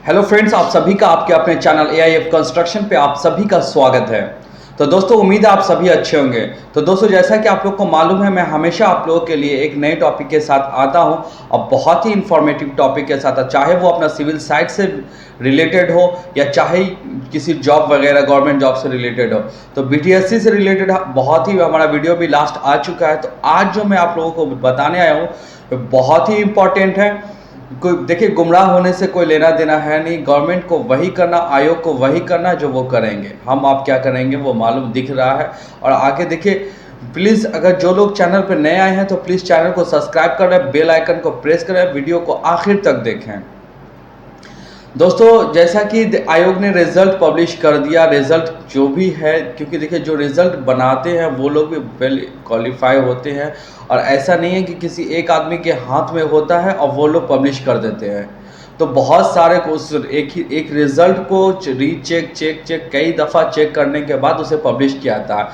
Hello friends, आप सभी का आपके अपने चैनल AIF कंस्ट्रक्शन पे आप सभी का स्वागत है। तो दोस्तों, उम्मीद है आप सभी अच्छे होंगे। तो दोस्तों, जैसा कि आप लोग को मालूम है, मैं हमेशा आप लोगों के लिए एक नए टॉपिक के साथ आता हूं और बहुत ही इंफॉर्मेटिव टॉपिक के साथ, चाहे वो अपना सिविल साइड से रिलेटेड हो या चाहे किसी जॉब वगैरह गवर्नमेंट जॉब से रिलेटेड हो। तो BTSC से रिलेटेड बहुत ही हमारा वीडियो भी लास्ट आ चुका है। तो आज जो मैं आप लोगों को बताने आया हूँ बहुत ही इंपॉर्टेंट है। कोई देखिए, गुमराह होने से कोई लेना देना है नहीं। गवर्नमेंट को वही करना, आयोग को वही करना जो वो करेंगे। हम आप क्या करेंगे वो मालूम दिख रहा है। और आगे देखिए, प्लीज़ अगर जो लोग चैनल पर नए आए हैं तो प्लीज़ चैनल को सब्सक्राइब करें, बेल आइकन को प्रेस करें, वीडियो को आखिर तक देखें। दोस्तों, जैसा कि आयोग ने रिजल्ट पब्लिश कर दिया, रिजल्ट जो भी है, क्योंकि देखिए जो रिजल्ट बनाते हैं वो लोग भी वेल क्वालिफाई होते हैं और ऐसा नहीं है कि किसी एक आदमी के हाथ में होता है और वो लोग पब्लिश कर देते हैं। तो बहुत सारे उस एक रिजल्ट को रीचेक चेक कई दफ़ा चेक करने के बाद उसे पब्लिश किया जाता है।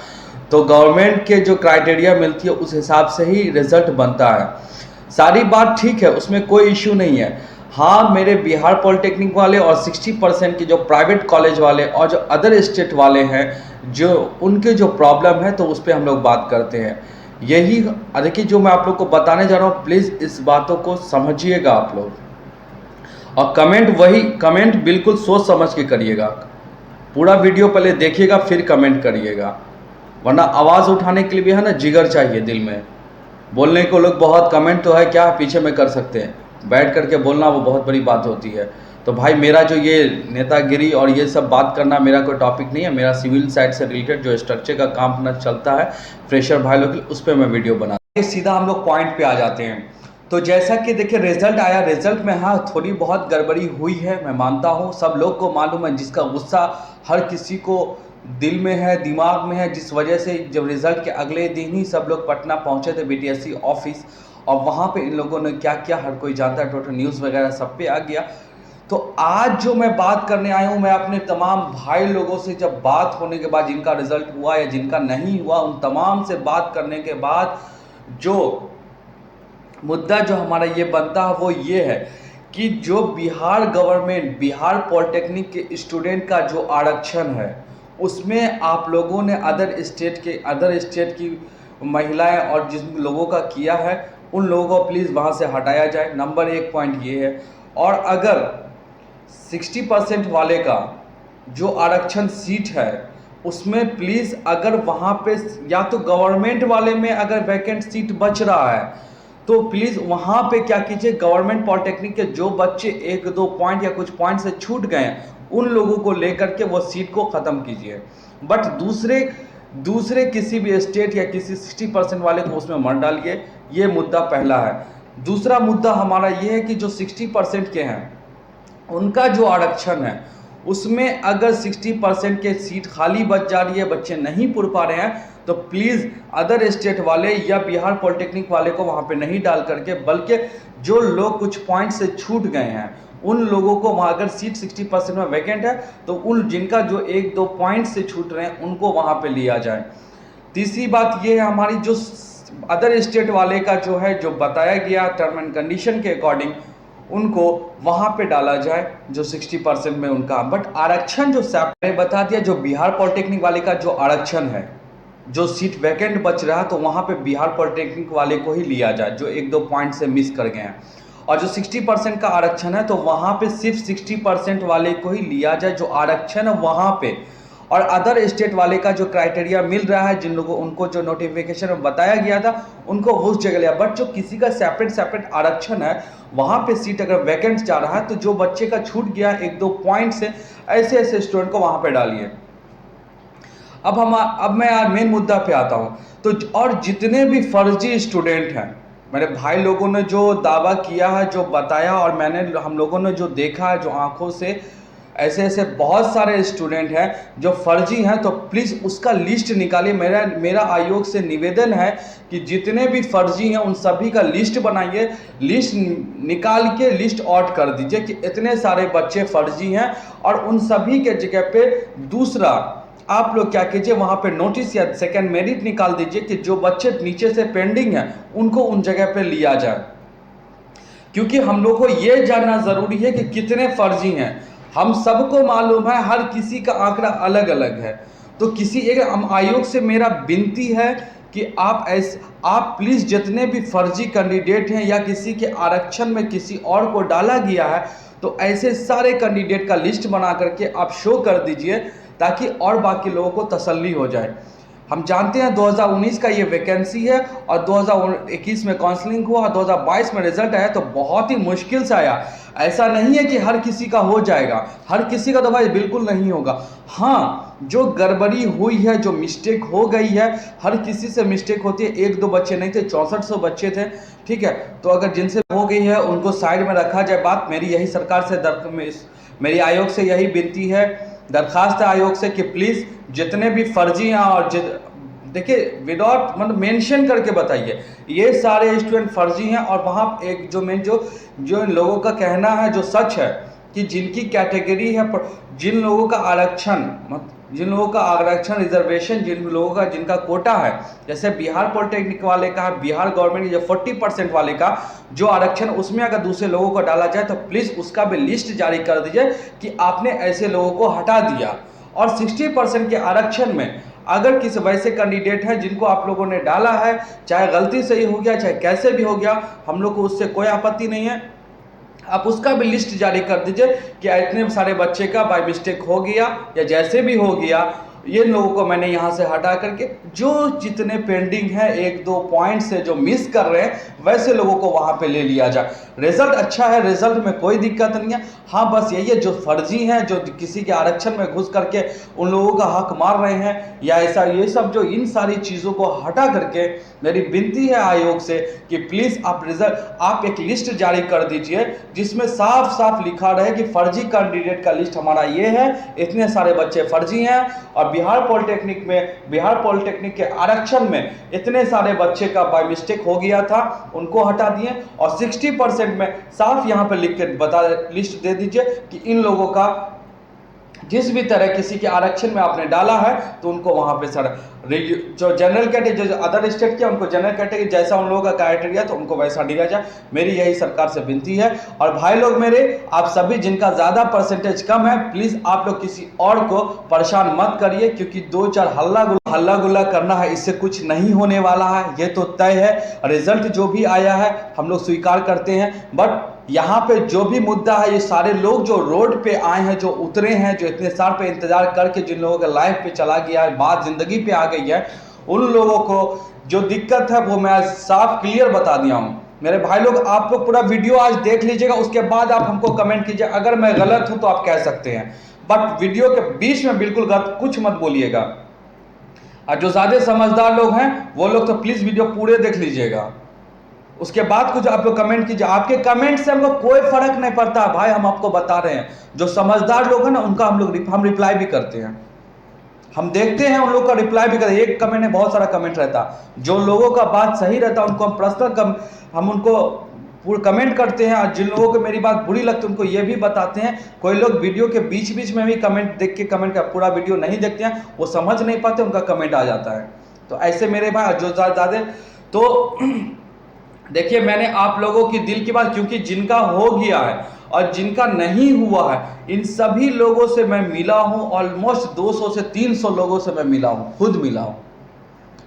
तो गवर्नमेंट के जो क्राइटेरिया मिलती है उस हिसाब से ही रिजल्ट बनता है। सारी बात ठीक है, उसमें कोई इश्यू नहीं है। हाँ, मेरे बिहार पॉलिटेक्निक वाले और 60% के जो प्राइवेट कॉलेज वाले और जो अदर स्टेट वाले हैं, जो उनके जो प्रॉब्लम है तो उस पर हम लोग बात करते हैं। यही देखिए जो मैं आप लोग को बताने जा रहा हूँ, प्लीज़ इस बातों को समझिएगा आप लोग। और कमेंट बिल्कुल सोच समझ के करिएगा। पूरा वीडियो पहले देखिएगा फिर कमेंट करिएगा, वरना आवाज़ उठाने के लिए भी है ना जिगर चाहिए दिल में। बोलने को लोग बहुत, कमेंट तो है क्या पीछे में कर सकते हैं, बैठ करके बोलना वो बहुत बड़ी बात होती है। तो भाई, मेरा जो ये नेतागिरी और ये सब बात करना मेरा कोई टॉपिक नहीं है। मेरा सिविल साइड से रिलेटेड जो स्ट्रक्चर का काम अपना चलता है फ्रेशर भाई लोग, उस पर मैं वीडियो बना। सीधा हम लोग पॉइंट पे आ जाते हैं। तो जैसा कि देखिए रिजल्ट आया, रिजल्ट में हाँ थोड़ी बहुत गड़बड़ी हुई है, मैं मानता हूँ, सब लोग को मालूम है। जिसका गुस्सा हर किसी को दिल में है, दिमाग में है, जिस वजह से जब रिजल्ट के अगले दिन ही सब लोग पटना पहुंचे थे BTSC ऑफिस, और वहाँ पे इन लोगों ने क्या किया हर कोई जानता है, टोटल न्यूज़ वगैरह सब पे आ गया। तो आज जो मैं बात करने आया हूँ, मैं अपने तमाम भाई लोगों से जब बात होने के बाद, जिनका रिजल्ट हुआ या जिनका नहीं हुआ, उन तमाम से बात करने के बाद जो मुद्दा जो हमारा ये बनता है वो ये है कि जो बिहार गवर्नमेंट, बिहार पॉलिटेक्निक के स्टूडेंट का जो आरक्षण है, उसमें आप लोगों ने अदर स्टेट की महिलाएं और जिन लोगों का किया है, उन लोगों को प्लीज़ वहाँ से हटाया जाए। नंबर 1 पॉइंट ये है। और अगर 60% वाले का जो आरक्षण सीट है उसमें प्लीज़, अगर वहाँ पे या तो गवर्नमेंट वाले में अगर वैकेंट सीट बच रहा है तो प्लीज़ वहाँ पे क्या कीजिए, गवर्नमेंट पॉलिटेक्निक के जो बच्चे 1-2 पॉइंट या कुछ पॉइंट से छूट गए हैं, उन लोगों को लेकर के वो सीट को ख़त्म कीजिए। बट दूसरे किसी भी स्टेट या किसी 60% वाले को उसमें मत डालिए। ये मुद्दा पहला है। दूसरा मुद्दा हमारा ये है कि जो 60% के हैं उनका जो आरक्षण है उसमें अगर 60% के सीट खाली बच जा रही है, बच्चे नहीं पढ़ पा रहे हैं, तो प्लीज़ अदर स्टेट वाले या बिहार पॉलिटेक्निक वाले को वहाँ पे नहीं डाल करके, बल्कि जो लोग कुछ पॉइंट से छूट गए हैं उन लोगों को वहाँ, अगर सीट 60% में वैकेंट है तो उन जिनका जो 1-2 पॉइंट से छूट रहे हैं उनको वहाँ पे लिया जाए। तीसरी बात ये है, हमारी जो अदर स्टेट वाले का जो है, जो बताया गया टर्म एंड कंडीशन के अकॉर्डिंग, उनको वहाँ पे डाला जाए जो 60% में उनका। बट आरक्षण जो मैंने बता दिया, जो बिहार पॉलिटेक्निक वाले का जो आरक्षण है, जो सीट वैकेंट बच रहा है, तो वहाँ पे बिहार पॉलिटेक्निक वाले को ही लिया जाए जो 1-2 पॉइंट से मिस कर गए हैं। और जो 60% का आरक्षण है तो वहाँ पे सिर्फ 60% वाले को ही लिया जाए जो आरक्षण है वहाँ पे। और अदर स्टेट वाले का जो क्राइटेरिया मिल रहा है, जिन लोगों उनको जो नोटिफिकेशन में बताया गया था उनको उस जगह लिया। बट जो किसी का सेपरेट आरक्षण है, वहाँ पे सीट अगर वैकेंट जा रहा है तो जो बच्चे का छूट गया 1-2 पॉइंट से, ऐसे स्टूडेंट को वहाँ पे डालिए। अब मैं मेन मुद्दा पे आता हूँ। तो और जितने भी फर्जी स्टूडेंट हैं, मेरे भाई लोगों ने जो दावा किया है, जो बताया, और हम लोगों ने जो देखा है जो आंखों से, ऐसे बहुत सारे स्टूडेंट हैं जो फर्जी हैं। तो प्लीज़ उसका लिस्ट निकालिए। मेरा आयोग से निवेदन है कि जितने भी फर्जी हैं उन सभी का लिस्ट बनाइए, लिस्ट निकाल के लिस्ट आउट कर दीजिए कि इतने सारे बच्चे फर्जी हैं। और उन सभी के जगह पे दूसरा आप लोग क्या कीजिए, वहाँ पे नोटिस या सेकंड मेरिट निकाल दीजिए कि जो बच्चे नीचे से पेंडिंग हैं उनको उन जगह पे लिया जाए। क्योंकि हम लोग को ये जानना ज़रूरी है कि कितने फर्जी हैं। हम सबको मालूम है हर किसी का आंकड़ा अलग अलग है। तो किसी एक आयोग से मेरा विनती है कि आप प्लीज़ जितने भी फर्जी कैंडिडेट हैं या किसी के आरक्षण में किसी और को डाला गया है, तो ऐसे सारे कैंडिडेट का लिस्ट बना करके आप शो कर दीजिए, ताकि और बाकी लोगों को तसल्ली हो जाए। हम जानते हैं 2019 का ये वैकेंसी है और 2021 में काउंसलिंग हुआ और 2022 में रिजल्ट आया, तो बहुत ही मुश्किल से आया। ऐसा नहीं है कि हर किसी का हो जाएगा, हर किसी का तो भाई बिल्कुल नहीं होगा। हाँ, जो गड़बड़ी हुई है, जो मिस्टेक हो गई है, हर किसी से मिस्टेक होती है। एक दो बच्चे नहीं थे, 6400 बच्चे थे, ठीक है। तो अगर जिनसे हो गई है उनको साइड में रखा जाए। बात मेरी यही सरकार से मेरी आयोग से यही विनती है, दरखास्त है आयोग से कि प्लीज़ जितने भी फर्जी हैं और देखिए विदाउट मतलब मेंशन करके बताइए ये सारे स्टूडेंट फर्जी हैं। और वहाँ एक जो इन लोगों का कहना है जो सच है कि जिनकी कैटेगरी है, जिन लोगों का आरक्षण रिजर्वेशन, जिन लोगों का जिनका कोटा है, जैसे बिहार पॉलिटेक्निक वाले का, बिहार गवर्नमेंट जो 40% वाले का जो आरक्षण, उसमें अगर दूसरे लोगों को डाला जाए तो प्लीज़ उसका भी लिस्ट जारी कर दीजिए कि आपने ऐसे लोगों को हटा दिया। और 60% के आरक्षण में अगर किसी वैसे कैंडिडेट हैं जिनको आप लोगों ने डाला है, चाहे गलती से ही हो गया चाहे कैसे भी हो गया, हम लोग को उससे कोई आपत्ति नहीं है, आप उसका भी लिस्ट जारी कर दीजिए कि इतने सारे बच्चे का बाय मिस्टेक हो गया या जैसे भी हो गया, ये लोगों को मैंने यहाँ से हटा करके जो जितने पेंडिंग है, एक दो पॉइंट से जो मिस कर रहे हैं वैसे लोगों को वहाँ पे ले लिया जाए। रिजल्ट अच्छा है, रिजल्ट में कोई दिक्कत नहीं है। हाँ, बस यही है जो फर्जी हैं, जो किसी के आरक्षण में घुस करके उन लोगों का हक मार रहे हैं या ऐसा, ये सब जो इन सारी चीज़ों को हटा करके मेरी विनती है आयोग से कि प्लीज़ आप एक लिस्ट जारी कर दीजिए जिसमें साफ साफ लिखा रहे कि फर्जी कैंडिडेट का लिस्ट हमारा ये है, इतने सारे बच्चे फर्जी हैं और बिहार पॉलिटेक्निक के आरक्षण में इतने सारे बच्चे का बाय मिस्टेक हो गया था, उनको हटा दिए। और 60% में साफ यहाँ पे लिख के लिस्ट दे दीजिए कि इन लोगों का जिस भी तरह किसी के आरक्षण में आपने डाला है तो उनको वहां पे सर जो जनरल कैटेगरी, जो अदर स्टेट के उनको जनरल कैटेगरी जैसा उन लोगों का क्राइटेरिया तो उनको वैसा दिया जाए। मेरी यही सरकार से विनती है। और भाई लोग मेरे, आप सभी जिनका ज़्यादा परसेंटेज कम है, प्लीज़ आप लोग किसी और को परेशान मत करिए, क्योंकि दो चार हल्ला गुल्ला करना है, इससे कुछ नहीं होने वाला है, ये तो तय है। रिजल्ट जो भी आया है हम लोग स्वीकार करते हैं, बट यहाँ पे जो भी मुद्दा है, ये सारे लोग जो रोड पे आए हैं, जो उतरे हैं, जो इतने साल पे इंतजार करके जिन लोगों का लाइफ पे चला गया है, बात जिंदगी पे आ गई है, उन लोगों को जो दिक्कत है वो मैं साफ क्लियर बता दिया हूँ। मेरे भाई लोग, आप लोग पूरा वीडियो आज देख लीजिएगा, उसके बाद आप हमको कमेंट कीजिए। अगर मैं गलत हूं तो आप कह सकते हैं, बट वीडियो के बीच में बिल्कुल गलत कुछ मत बोलिएगा। और जो ज्यादा समझदार लोग हैं वो लोग तो प्लीज वीडियो पूरे देख लीजिएगा, उसके बाद कुछ आप लोग कमेंट कीजिए। आपके कमेंट से हमको कोई फर्क नहीं पड़ता भाई, हम आपको बता रहे हैं। जो समझदार लोग हैं ना, उनका हम रिप्लाई भी करते हैं, हम देखते हैं उन लोग का रिप्लाई भी करते हैं। एक कमेंट में बहुत सारा कमेंट रहता, जो लोगों का बात सही रहता उनको हम पर्सनल हम उनको पूरा कमेंट करते हैं। और जिन लोगों को मेरी बात बुरी लगती है उनको ये भी बताते हैं। कोई लोग वीडियो के बीच बीच में भी कमेंट देख के कमेंट का पूरा वीडियो नहीं देखते हैं, वो समझ नहीं पाते, उनका कमेंट आ जाता है। तो ऐसे मेरे भाई जो ज़्यादा तो देखिए, मैंने आप लोगों की दिल की बात, क्योंकि जिनका हो गया है और जिनका नहीं हुआ है, इन सभी लोगों से मैं मिला हूं। ऑलमोस्ट 200 से 300 लोगों से मैं मिला हूं, खुद मिला हूं।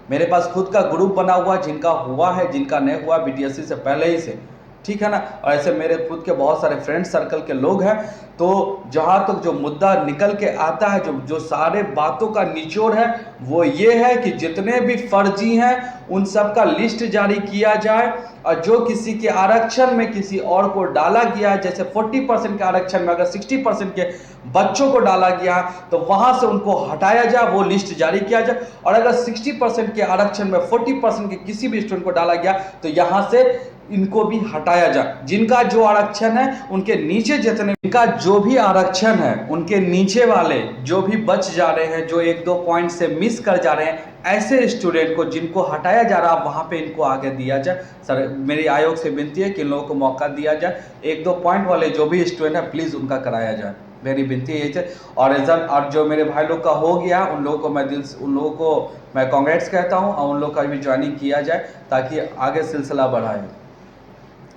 मेरे पास खुद का ग्रुप बना हुआ, जिनका हुआ है, जिनका नहीं हुआ बीटीएससी से पहले ही से, ठीक है ना। और ऐसे मेरे खुद के बहुत सारे फ्रेंड सर्कल के लोग हैं। तो जहाँ तक जो मुद्दा निकल के आता है, जो सारे बातों का निचोड़ है, वो ये है कि जितने भी फर्जी हैं उन सब का लिस्ट जारी किया जाए। और जो किसी के आरक्षण में किसी और को डाला गया है, जैसे 40% के आरक्षण में अगर 60% के बच्चों को डाला गया तो वहां से उनको हटाया जाए, वो लिस्ट जारी किया जाए। और अगर 60% के आरक्षण में 40% के किसी भी स्टूडेंट को डाला गया तो यहां से इनको भी हटाया जाए। जिनका जो आरक्षण है उनके नीचे जिनका जो भी आरक्षण है उनके नीचे वाले जो भी बच जा रहे हैं, जो एक दो पॉइंट से मिस कर जा रहे हैं, ऐसे स्टूडेंट को जिनको हटाया जा रहा है वहां पे इनको आगे दिया जाए। सर, मेरी आयोग से विनती है कि इन लोगों को मौका दिया जाए। एक दो पॉइंट वाले जो भी स्टूडेंट है प्लीज उनका कराया जाए, मेरी विनती यही है। और रिजल्ट, और जो मेरे भाई लोग का हो गया उन लोगों को मैं दिल से, उन लोगों को मैं कांग्रेट्स कहता हूँ, और उन लोग का भी ज्वाइनिंग किया जाए ताकि आगे सिलसिला बढ़ाए।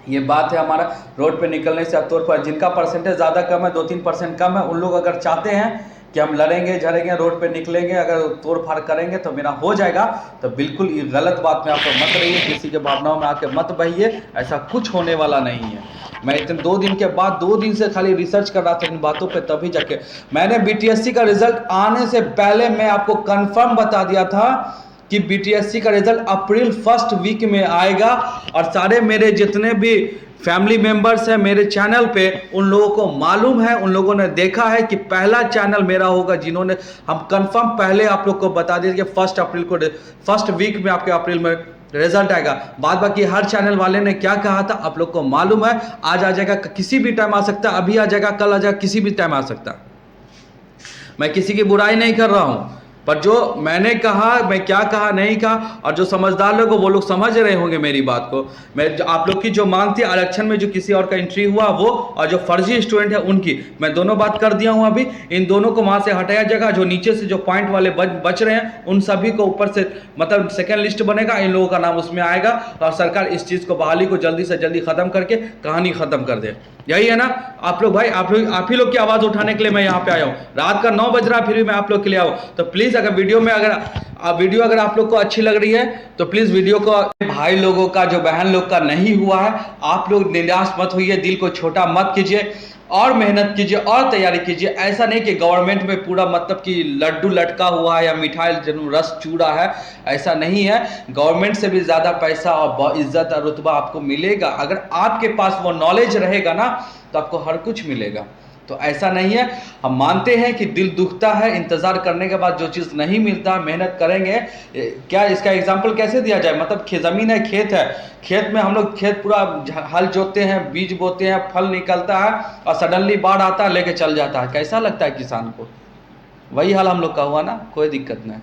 ये बात है हमारा रोड पे निकलने से तौर पर जिनका परसेंटेज ज़्यादा कम है 2-3% कम है, उन लोग अगर चाहते हैं कि हम लड़ेंगे झड़ेंगे रोड पे निकलेंगे अगर तोड़ फाड़ करेंगे तो मेरा हो जाएगा, तो बिल्कुल ये गलत बात में आप लोग मत रहिए, किसी के भावनाओं में आके मत बहिए, ऐसा कुछ होने वाला नहीं है। मैं इतने 2 दिन के बाद 2 दिन से खाली रिसर्च कर रहा था इन बातों पे, तभी जाके मैंने बीटीएससी का रिजल्ट आने से पहले मैं आपको कंफर्म बता दिया था कि बीटीएससी का रिजल्ट अप्रैल फर्स्ट वीक में आएगा। और सारे मेरे जितने भी फैमिली मेंबर्स हैं मेरे चैनल पे, उन लोगों को मालूम है, उन लोगों ने देखा है कि पहला चैनल मेरा होगा जिन्होंने हम कंफर्म पहले आप लोग को बता दिया कि 1 अप्रैल को फर्स्ट वीक में आपके अप्रैल में रिजल्ट आएगा। बाद बाकी हर चैनल वाले ने क्या कहा था आप लोग को मालूम है, आज आ जाएगा, किसी भी टाइम आ सकता है, अभी आ जाएगा, कल आ जाएगा, किसी भी टाइम आ सकता है। मैं किसी की बुराई नहीं कर रहा हूं, पर जो मैंने कहा, मैं क्या कहा नहीं कहा, और जो समझदार लोग वो लोग समझ रहे होंगे मेरी बात को। मैं आप लोग की जो मांग थी आरक्षण में जो किसी और का एंट्री हुआ वो, और जो फर्जी स्टूडेंट है उनकी, मैं दोनों बात कर दिया हूं। अभी इन दोनों को वहां से हटाया जाएगा, जो नीचे से जो पॉइंट वाले बच रहे हैं उन सभी को ऊपर से मतलब सेकेंड लिस्ट बनेगा, इन लोगों का नाम उसमें आएगा, और सरकार इस चीज़ को बहाली को जल्दी से जल्दी खत्म करके कहानी खत्म कर दे। यही है ना आप लोग भाई, आप ही लोग की आवाज़ उठाने के लिए मैं यहाँ पे आया हूँ। रात का 9 बज रहा फिर भी मैं आप लोग के लिए आऊँ। तो प्लीज़ अगर वीडियो अगर आप लोग को अच्छी लग रही है तो प्लीज़ वीडियो को, भाई लोगों का जो बहन लोग का नहीं हुआ है, आप लोग निराश मत होइए, दिल को छोटा मत कीजिए, और मेहनत कीजिए और तैयारी कीजिए। ऐसा नहीं कि गवर्नमेंट में पूरा मतलब कि लड्डू लटका हुआ है या मिठाई रस चूड़ा है, ऐसा नहीं है। गवर्नमेंट से भी ज़्यादा पैसा और इज्जत और रुतबा आपको मिलेगा अगर आपके पास वो नॉलेज रहेगा ना, तो आपको हर कुछ मिलेगा। तो ऐसा नहीं है, हम मानते हैं कि दिल दुखता है, इंतज़ार करने के बाद जो चीज़ नहीं मिलता, मेहनत करेंगे। क्या इसका एग्जाम्पल कैसे दिया जाए, मतलब ज़मीन है, खेत है, खेत में हम लोग खेत पूरा हल जोतते हैं, बीज बोते हैं, फल निकलता है, और सडनली बाढ़ आता है लेके चल जाता है, कैसा लगता है किसान को? वही हाल हम लोग का हुआ ना, कोई दिक्कत नहीं।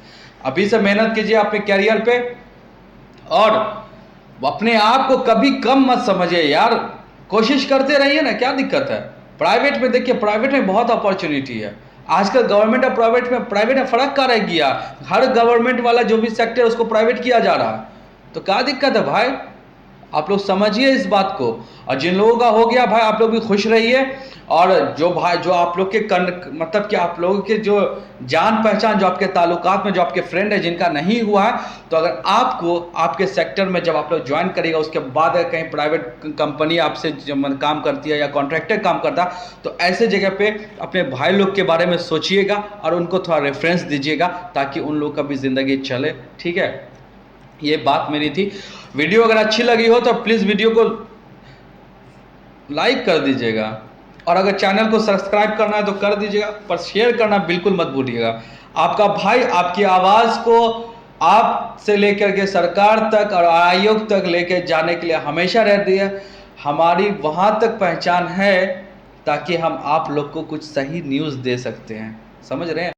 अभी से मेहनत कीजिए अपने कैरियर पे, और अपने आप को कभी कम मत समझिए यार, कोशिश करते रहिए ना, क्या दिक्कत है? प्राइवेट में देखिए, प्राइवेट में बहुत अपॉर्चुनिटी है आजकल। गवर्नमेंट और प्राइवेट में फ़र्क क्या रह गया? हर गवर्नमेंट वाला जो भी सेक्टर है उसको प्राइवेट किया जा रहा है, तो क्या दिक्कत है भाई? आप लोग समझिए इस बात को। और जिन लोगों का हो गया भाई, आप लोग भी खुश रहिए। और जो भाई जो आप लोग के मतलब कि आप लोगों के जो जान पहचान, जो आपके ताल्लुकात में जो आपके फ्रेंड है जिनका नहीं हुआ है, तो अगर आपको आपके सेक्टर में जब आप लोग ज्वाइन करिएगा, उसके बाद अगर कहीं प्राइवेट कंपनी आपसे काम करती है या कॉन्ट्रैक्टर काम करता है, तो ऐसे जगह पे अपने भाई लोग के बारे में सोचिएगा और उनको थोड़ा रेफरेंस दीजिएगा, ताकि उन लोग का भी ज़िंदगी चले। ठीक है, ये बात मेरी थी। वीडियो अगर अच्छी लगी हो तो प्लीज़ वीडियो को लाइक कर दीजिएगा, और अगर चैनल को सब्सक्राइब करना है तो कर दीजिएगा, पर शेयर करना बिल्कुल मत भूलिएगा। आपका भाई आपकी आवाज़ को आप से लेकर के सरकार तक और आयोग तक लेकर जाने के लिए हमेशा रहती है। हमारी वहाँ तक पहचान है ताकि हम आप लोग को कुछ सही न्यूज़ दे सकते हैं, समझ रहे हैं?